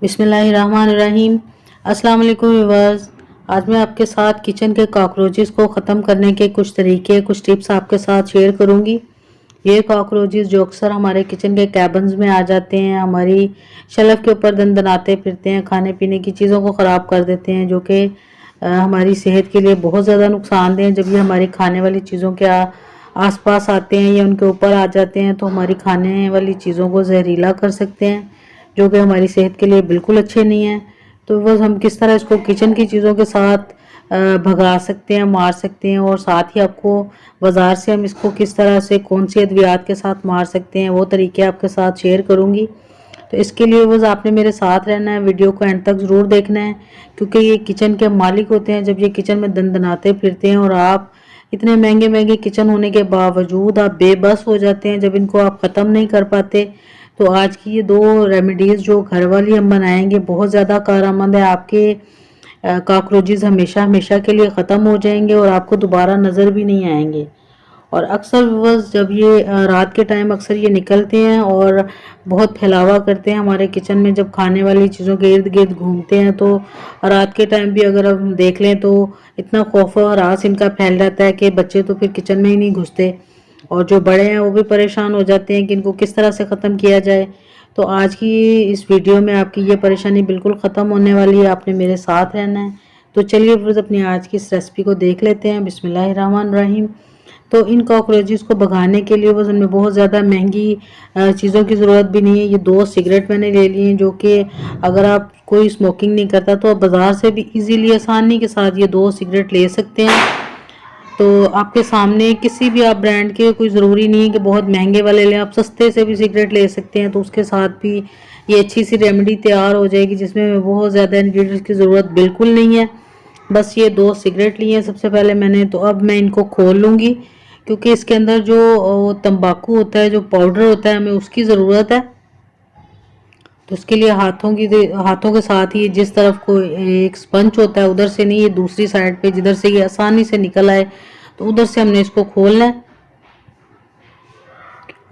बिस्मिल्लाहिर्रहमानिर्रहीम। अस्सलाम वालेकुम व्यूअर्स। आज मैं आपके साथ किचन के कॉकरोचेस को ख़त्म करने के कुछ तरीके, कुछ टिप्स आपके साथ शेयर करूंगी। ये कॉकरोचेस जो अक्सर हमारे किचन के कैबिन्स में आ जाते हैं, हमारी शेल्फ के ऊपर दनदनाते फिरते हैं, खाने पीने की चीज़ों को ख़राब कर देते हैं, जो कि हमारी सेहत के लिए बहुत ज़्यादा नुकसानदेह हैं। जब ये हमारी खाने वाली चीज़ों के आसपास आते हैं या उनके ऊपर आ जाते हैं तो हमारी खाने वाली चीज़ों को जहरीला कर सकते हैं, जो कि हमारी सेहत के लिए बिल्कुल अच्छे नहीं हैं। तो बस हम किस तरह इसको किचन की चीज़ों के साथ भगा सकते हैं, मार सकते हैं, और साथ ही आपको बाज़ार से हम इसको किस तरह से कौन सी अद्वियात के साथ मार सकते हैं, वो तरीके आपके साथ शेयर करूँगी। तो इसके लिए बस आपने मेरे साथ रहना है, वीडियो को एंड तक ज़रूर देखना है, क्योंकि ये किचन के मालिक होते हैं। जब ये किचन में दनदनाते फिरते हैं और आप इतने महंगे महंगे किचन होने के बावजूद आप बेबस हो जाते हैं जब इनको आप ख़त्म नहीं कर पाते। तो आज की ये 2 रेमेडीज़ जो घर वाली हम बनाएंगे बहुत ज़्यादा कारआमद है। आपके कॉकरोचेस हमेशा हमेशा के लिए ख़त्म हो जाएंगे और आपको दोबारा नज़र भी नहीं आएंगे। और अक्सर बस जब ये रात के टाइम अक्सर ये निकलते हैं और बहुत फैलावा करते हैं हमारे किचन में। जब खाने वाली चीज़ों के इर्द गिर्द घूमते हैं तो रात के टाइम भी अगर हम देख लें तो इतना खौफ और हरास इनका फैल जाता है कि बच्चे तो फिर किचन में ही नहीं घुसते, और जो बड़े हैं वो भी परेशान हो जाते हैं कि इनको किस तरह से ख़त्म किया जाए। तो आज की इस वीडियो में आपकी ये परेशानी बिल्कुल ख़त्म होने वाली है, आपने मेरे साथ रहना है। तो चलिए फिर अपनी आज की इस रेसिपी को देख लेते हैं। बिस्मिल्लाहिर्रहमानिर्रहीम। तो इन कॉकरोचेस को भगाने के लिए बस हमें बहुत ज़्यादा महंगी चीज़ों की ज़रूरत भी नहीं है। ये 2 सिगरेट मैंने ले लिए हैं, जो कि अगर आप कोई स्मोकिंग नहीं करता तो आप बाज़ार से भी इजीली आसानी के साथ ये 2 सिगरेट ले सकते हैं। तो आपके सामने किसी भी आप ब्रांड के, कोई ज़रूरी नहीं है कि बहुत महंगे वाले लें, आप सस्ते से भी सिगरेट ले सकते हैं। तो उसके साथ भी ये अच्छी सी रेमेडी तैयार हो जाएगी, जिसमें बहुत ज़्यादा इंग्रेडिएंट्स की ज़रूरत बिल्कुल नहीं है। बस ये 2 सिगरेट लिए हैं सबसे पहले मैंने। तो अब मैं इनको खोल लूँगी, क्योंकि इसके अंदर जो तंबाकू होता है, जो पाउडर होता है, हमें उसकी ज़रूरत है। तो उसके लिए हाथों के साथ ही जिस तरफ को एक स्पंज होता है उधर से नहीं, ये दूसरी साइड पे जिधर से ये आसानी से निकल आए तो उधर से हमने इसको खोलना है।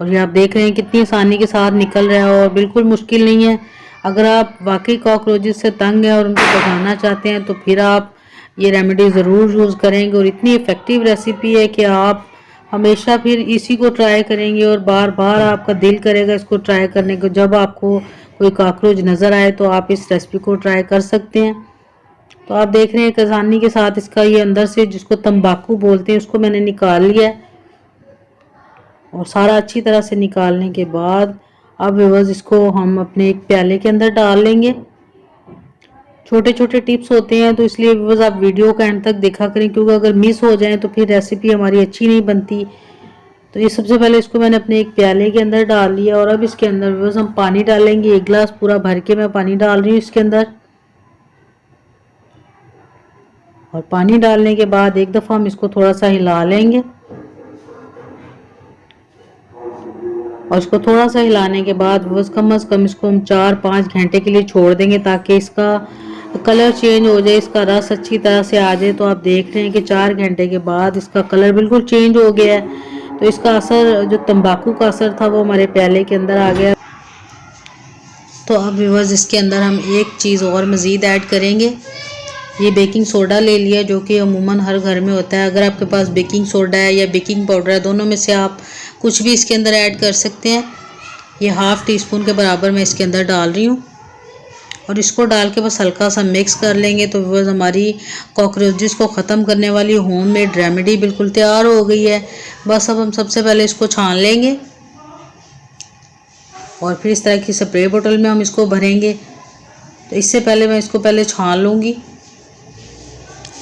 और ये आप देख रहे हैं कितनी आसानी के साथ निकल रहा है और बिल्कुल मुश्किल नहीं है। अगर आप वाकई कॉकरोचेस से तंग हैं और उनको भगाना चाहते हैं तो फिर आप ये रेमेडी ज़रूर यूज़ करेंगे। और इतनी इफ़ेक्टिव रेसिपी है कि आप हमेशा फिर इसी को ट्राई करेंगे और बार बार आपका दिल करेगा इसको ट्राई करने को। जब आपको कोई कॉकरोच नज़र आए तो आप इस रेसिपी को ट्राई कर सकते हैं। तो आप देख रहे हैं आसानी के साथ इसका ये अंदर से जिसको तंबाकू बोलते हैं उसको मैंने निकाल लिया है। और सारा अच्छी तरह से निकालने के बाद अब व्यूअर्स इसको हम अपने एक प्याले के अंदर डाल लेंगे। छोटे छोटे टिप्स होते हैं तो इसलिए व्यूअर्स आप वीडियो का एंड तक देखा करें, क्योंकि अगर मिस हो जाए तो फिर रेसिपी हमारी अच्छी नहीं बनती। तो ये सबसे पहले इसको मैंने अपने एक प्याले के अंदर डाल लिया और अब इसके अंदर व्यूअर्स हम पानी डालेंगे। 1 गिलास पूरा भर के मैं पानी डाल रही हूँ इसके अंदर। और पानी डालने के बाद एक दफ़ा हम इसको थोड़ा सा हिला लेंगे। और इसको थोड़ा सा हिलाने के बाद बस कम से कम इसको हम 4-5 घंटे के लिए छोड़ देंगे, ताकि इसका कलर चेंज हो जाए, इसका रस अच्छी तरह से आ जाए। तो आप देख रहे हैं कि 4 घंटे के बाद इसका कलर बिल्कुल चेंज हो गया है। तो इसका असर, जो तंबाकू का असर था, वो हमारे प्याले के अंदर आ गया। तो अब व्यूअर्स इसके अंदर हम एक चीज़ और मज़ीद ऐड करेंगे। ये बेकिंग सोडा ले लिया, जो कि अमूमन हर घर में होता है। अगर आपके पास बेकिंग सोडा है या बेकिंग पाउडर है, दोनों में से आप कुछ भी इसके अंदर ऐड कर सकते हैं। ये ½ टीस्पून के बराबर मैं इसके अंदर डाल रही हूँ और इसको डाल के बस हल्का सा मिक्स कर लेंगे। तो बस हमारी कॉकरोचेस को ख़त्म करने वाली होममेड रेमेडी बिल्कुल तैयार हो गई है। बस अब हम सबसे पहले इसको छान लेंगे और फिर इस तरह की स्प्रे बोतल में हम इसको भरेंगे। तो इससे पहले मैं इसको पहले छान लूँगी।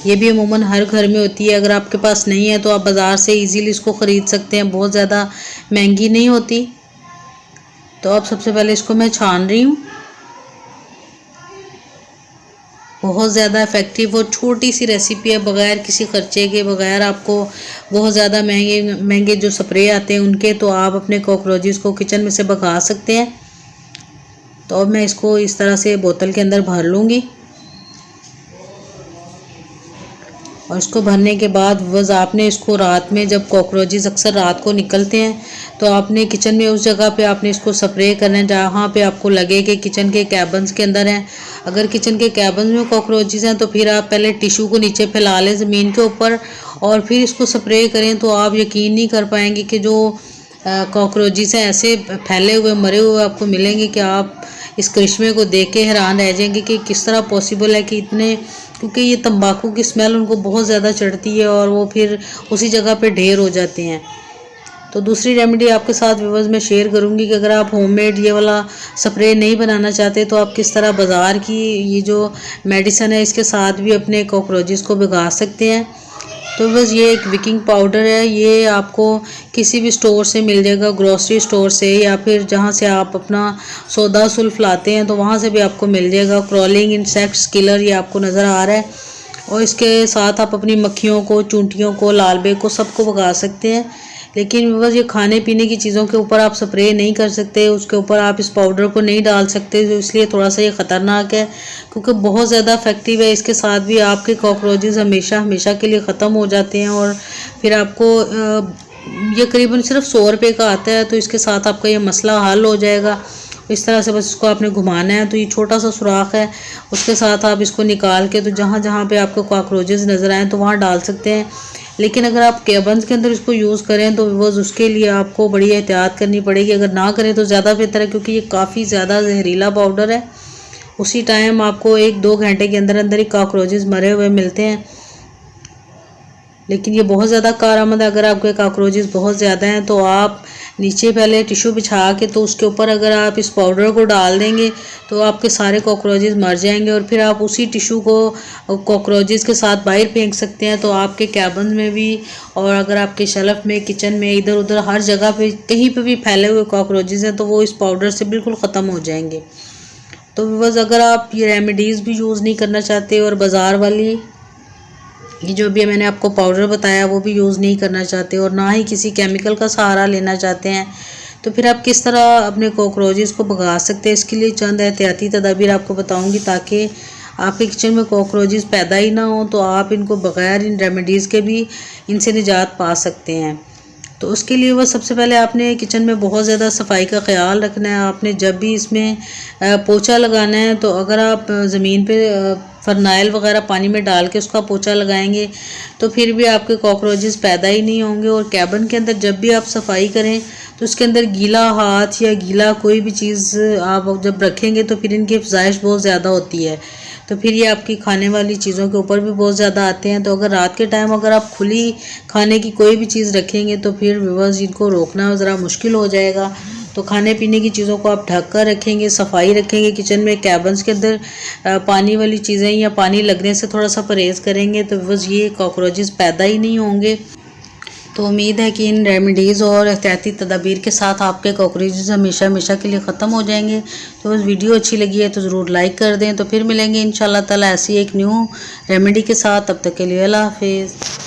ये भी अमूमन हर घर में होती है। अगर आपके पास नहीं है तो आप बाज़ार से इजीली इसको ख़रीद सकते हैं, बहुत ज़्यादा महंगी नहीं होती। तो अब सबसे पहले इसको मैं छान रही हूँ। बहुत ज़्यादा इफ़ेक्टिव और छोटी सी रेसिपी है, बग़ैर किसी ख़र्चे के, बग़ैर आपको बहुत ज़्यादा महंगे महंगे जो स्प्रे आते हैं उनके, तो आप अपने कॉकरोचेस को किचन में से भगा सकते हैं। तो अब मैं इसको इस तरह से बोतल के अंदर भर लूँगी। और इसको भरने के बाद बस आपने इसको रात में, जब कॉकरोचेस अक्सर रात को निकलते हैं, तो आपने किचन में उस जगह पे आपने इसको स्प्रे करना है जहाँ पे आपको लगे कि किचन के कैबिन्स के अंदर हैं। अगर किचन के कैबिन्स में कॉकरोचेस हैं तो फिर आप पहले टिश्यू को नीचे फैला लें ज़मीन के ऊपर और फिर इसको स्प्रे करें, तो आप यकीन नहीं कर पाएंगे कि जो कॉकरोचेस हैं ऐसे फैले हुए मरे हुए आपको मिलेंगे कि आप इस करिश्मे को देख के हैरान रह जाएंगे कि किस तरह पॉसिबल है कि इतने, क्योंकि ये तंबाकू की स्मेल उनको बहुत ज़्यादा चढ़ती है और वो फिर उसी जगह पे ढेर हो जाते हैं। तो दूसरी रेमेडी आपके साथ व्यूअर्स मैं शेयर करूंगी कि अगर आप होममेड ये वाला स्प्रे नहीं बनाना चाहते तो आप किस तरह बाज़ार की ये जो मेडिसिन है इसके साथ भी अपने कॉकरोचेस को भगा सकते हैं। तो बस ये एक विकिंग पाउडर है, ये आपको किसी भी स्टोर से मिल जाएगा, ग्रोसरी स्टोर से या फिर जहाँ से आप अपना सौदा सुल्फ लाते हैं तो वहाँ से भी आपको मिल जाएगा। क्रॉलिंग इंसेक्ट्स किलर ये आपको नज़र आ रहा है और इसके साथ आप अपनी मक्खियों को, चूंटियों को, लालबे को सबको भगा सकते हैं। लेकिन बस ये खाने पीने की चीज़ों के ऊपर आप स्प्रे नहीं कर सकते, उसके ऊपर आप इस पाउडर को नहीं डाल सकते, तो इसलिए थोड़ा सा ये ख़तरनाक है क्योंकि बहुत ज़्यादा इफेक्टिव है। इसके साथ भी आपके कॉकरोचेस हमेशा के लिए ख़त्म हो जाते हैं और फिर आपको ये करीबन सिर्फ 100 रुपये का आता है, तो इसके साथ आपका ये मसला हल हो जाएगा। इस तरह से बस इसको आपने घुमाना है, तो ये छोटा सा सुराख है उसके साथ आप इसको निकाल के तो जहाँ जहाँ पे आपको कॉकरोचेस नज़र आए तो वहाँ डाल सकते हैं। लेकिन अगर आप कैबिन्स के अंदर इसको यूज़ करें तो बस उसके लिए आपको बड़ी एहतियात करनी पड़ेगी, अगर ना करें तो ज़्यादा बेहतर है क्योंकि ये काफ़ी ज़्यादा जहरीला पाउडर है। उसी टाइम आपको 1-2 घंटे के अंदर अंदर ही कॉकरोचेस मरे हुए मिलते हैं। लेकिन ये बहुत ज़्यादा कारआमद है। अगर आपके कॉकरोचेस बहुत ज़्यादा हैं तो आप नीचे पहले टिश्यू बिछा के तो उसके ऊपर अगर आप इस पाउडर को डाल देंगे तो आपके सारे कॉकरोचेस मर जाएंगे और फिर आप उसी टिश्यू को कॉकरोचेस के साथ बाहर फेंक सकते हैं। तो आपके कैबिन में भी और अगर आपके शेल्फ में, किचन में, इधर उधर हर जगह पे कहीं पे भी फैले हुए कॉकरोचेस हैं तो वो इस पाउडर से बिल्कुल ख़त्म हो जाएंगे। तो बस अगर आप ये रेमेडीज़ भी यूज़ नहीं करना चाहते और बाज़ार वाली ये जो भी मैंने आपको पाउडर बताया वो भी यूज़ नहीं करना चाहते और ना ही किसी केमिकल का सहारा लेना चाहते हैं, तो फिर आप किस तरह अपने कॉकरोचेस को भगा सकते हैं, इसके लिए चंद एहतियाती तदाबीर आपको बताऊंगी ताकि आपके किचन में कॉकरोचेस पैदा ही ना हो, तो आप इनको बगैर इन रेमेडीज़ के भी इनसे निजात पा सकते हैं। तो उसके लिए वह सबसे पहले आपने किचन में बहुत ज़्यादा सफाई का ख्याल रखना है। आपने जब भी इसमें पोछा लगाना है तो अगर आप ज़मीन पे फरनाइल वगैरह पानी में डाल के उसका पोछा लगाएंगे तो फिर भी आपके कॉकरोचेस पैदा ही नहीं होंगे। और कैबिन के अंदर जब भी आप सफाई करें तो उसके अंदर गीला हाथ या गीला कोई भी चीज़ आप जब रखेंगे तो फिर इनकी अफजाइश बहुत ज़्यादा होती है, तो फिर ये आपकी खाने वाली चीज़ों के ऊपर भी बहुत ज़्यादा आते हैं। तो अगर रात के टाइम अगर आप खुली खाने की कोई भी चीज़ रखेंगे तो फिर व्यूअर्स इनको रोकना ज़रा मुश्किल हो जाएगा। तो खाने पीने की चीज़ों को आप ढक कर रखेंगे, सफाई रखेंगे किचन में, कैबिन्स के अंदर पानी वाली चीज़ें या पानी लगने से थोड़ा सा परहेज़ करेंगे तो बस ये कॉकरोचेस पैदा ही नहीं होंगे। तो उम्मीद है कि इन रेमेडीज़ और एहतियाती तदाबीर के साथ आपके कॉकरोचेस हमेशा के लिए ख़त्म हो जाएंगे। तो बस वीडियो अच्छी लगी है तो ज़रूर लाइक कर दें। तो फिर मिलेंगे इंशाल्लाह ताला ऐसी एक न्यू रेमेडी के साथ, तब तक के लिए अल्लाह हाफिज़।